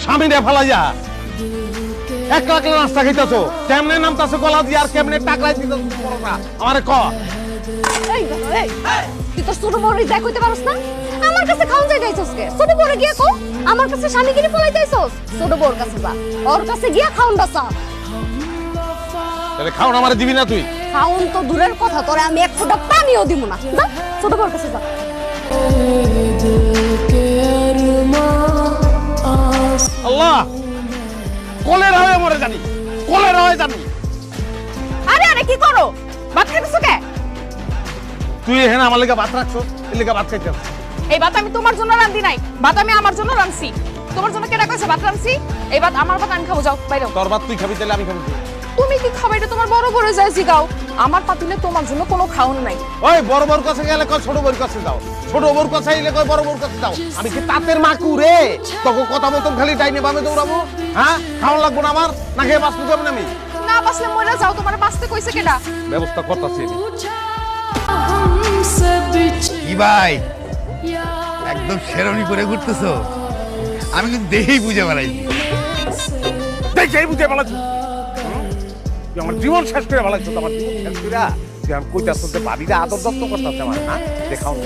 স্বামী রে ফালাইয়া একলা একলা নাস্তা খাইতেছো, কেমনে নামতাছো গলা দিয়ে আর কেমনে টাকলাই দিতেছো পরোটা আমারে ক। এই দেখো, এই তুই তো ছোট বড় দেখ কইতে পারছ না? আমার কাছে খাওন যাই যাইছস কে? ছোট বড় গিয়া কো আমার কাছে স্বামীগিরি ফলাই যাইছস? ছোট বড় কাছে যা, ওর কাছে গিয়া খাওন বাসা। তাহলে খাওন আমারে দিবি না তুই? খাওন তো দূরের কথা, তোরে আমি এক ফোঁটা পানিও দিব না। যা ছোট বড় কাছে যা। আল্লাহ, কলেরা হয়ে মরে জানি, কলেরা হয়ে জানি। আরে আরে কি করো? ভাত খাইতেছো কে? তুই এখানে আমার লেগে ভাত রাখছো, এর লেগে ভাত খাইতে হবে। এই ভাত আমি তোমার জন্য রাঁধি নাই, ভাত আমি আমার জন্য রাঁধছি। তোমার জন্য কেডা কইছে ভাত রাঁধছি? এই ভাত আমার ভাত আমি খাবো, যাও বাইরে। তোর ভাত তুই খাবি, তাহলে আমি খাবো। তুমি কি খাবে এটা তোমার বড় বড় যাইছি গাও। আমার পাতিলে তোমার জন্য কোনো খাওন নাই। ওই বড় বড় কাছে গেলে কয় ছোট বড় কাছে যাও, ছোট বড় কাছে আইলে কয় বড় বড় কাছে যাও। আমি কি তাতের মাকু রে তোকে কথা মতন খালি ডাইনে বামে দৌড়াবো? হ্যাঁ, খাওয়া লাগবো না আমার, না খেয়ে বাঁচবো কেমন আমি? না বাসলে মইরা যাও, তোমার বাঁচতে কইছে কেডা? ব্যবস্থা করতেছি। কি ভাই একদম শেরনি করে ঘুরতেছো? আমি কিন্তু দেখেই বুঝে বেড়াইছি। দেখেই বুঝে বেড়াচ্ছি, তুই আমার জীবন শেষ করে বেড়াচ্ছ। আমার জীবন শেষ করে তুই আমি কইতাছ যে ভাবিরা আদর যত্ন করতেছে আমার। হ্যাঁ, খাওন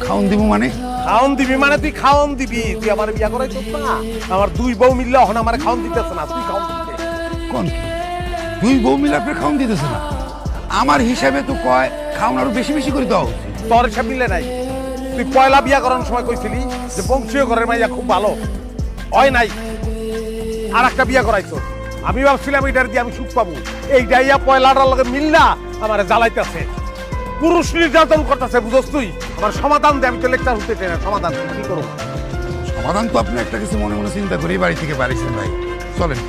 খাওন দিব মানে? খাওন দিবি মানে তুই খাওন দিবি? তুই আমার বিয়া করাইছিস না? আমার দুই বউ মিললে এখন আমার খাওন দিতেছে না, তুই খাওন দিতে। কোন কি দুই বউ মিলে আপনার খাওন দিতেছে না? আমার হিসাবে তো কয় খাওন আরো বেশি বেশি করে দাও। তোর হিসাব মিলে নাই। তুই পয়লা বিয়া করার সময় কইছিলি যে বংশীয় ঘরের মাইয়া খুব ভালো হয় নাই, আর একটা বিয়া করাইছো। আমি ভাবছিলাম এটার দিয়ে আমি সুখ পাবো, এই ডাইয়া পয়লাটার লগে মিললা আমার জ্বালাইতেছে, পুরুষ নির্যাতন করতেছে। বুঝছ তুই? আমার সমাধান দে, আমি তো লেকচার হতে চাই না। সমাধান কি করবো? সমাধান তো আপনি একটা কিছু মনে মনে চিন্তা করে বাড়ি থেকে বাড়িছেন ভাই। চলেন।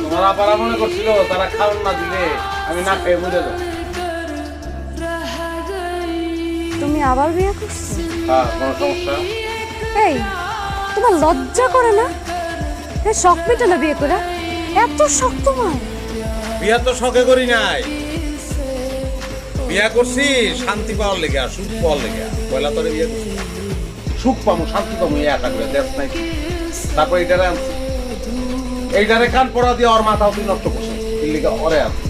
তোমার আপারা মনে করছিল তারা খাওয়ান না দিলে আমি না খেয়ে বুঝে যাবো। তুমি আবার বিয়ে করছো? হ্যাঁ, কোনো সমস্যা? এই তোমার লজ্জা করে না? এ শখ মেটে না বিয়ে করে? এত শখ তোমার? বিয়া তো শখে করি নাই, বিয়া করছি শান্তি পাওয়ার লেগে, সুখ পাওয়ার লেগে। পয়লা তোরে বিয়ে করছি সুখ পাবো, শান্তি পাবো, এই আশা করে দেখ নাই। তারপর এইটারে আনছি, এইটারে কান পড়া দিয়ে ওর মাথাও তুই নষ্ট করছিস। এই লেগে ওরে আনছি।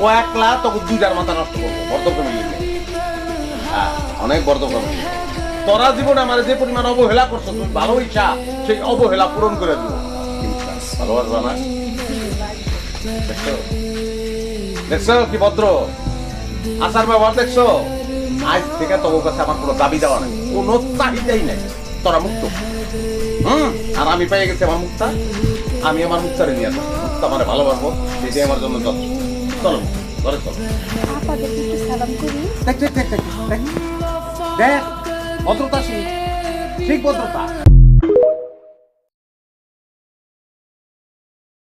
ও একলা তোকে দুইটার মাথা নষ্ট করবো। বর্ধ ফ্যামিলি, হ্যাঁ অনেক বর্ধ ফ্যামিলি। তোরা জীবনে আমার যে পরিমাণ অবহেলা করছো, তুমি ভালো ইচ্ছা সেই অবহেলা পূরণ করে দিব। ভালোবাসবা না? দেখছো কি ভদ্র আচার ব্যবহার দেখছো? আজ থেকে তোর কাছে আমার কোনো দাবি দেওয়া নাই, কোনো চাহিদাই নাই। তোরা মুক্ত। আর আমি পেয়ে গেছি আমার মুক্তা। আমি আমার মুক্তারে নিয়ে আসবো, মুক্তা আমার ভালোবাসবো, সেটাই আমার জন্য যথেষ্ট। চলো ঘরে চলো। আপাকে একটু সালাম করি। দেখ দেখ দেখ দেখ দেখ ভদ্রতা, ঠিক ভদ্রতা।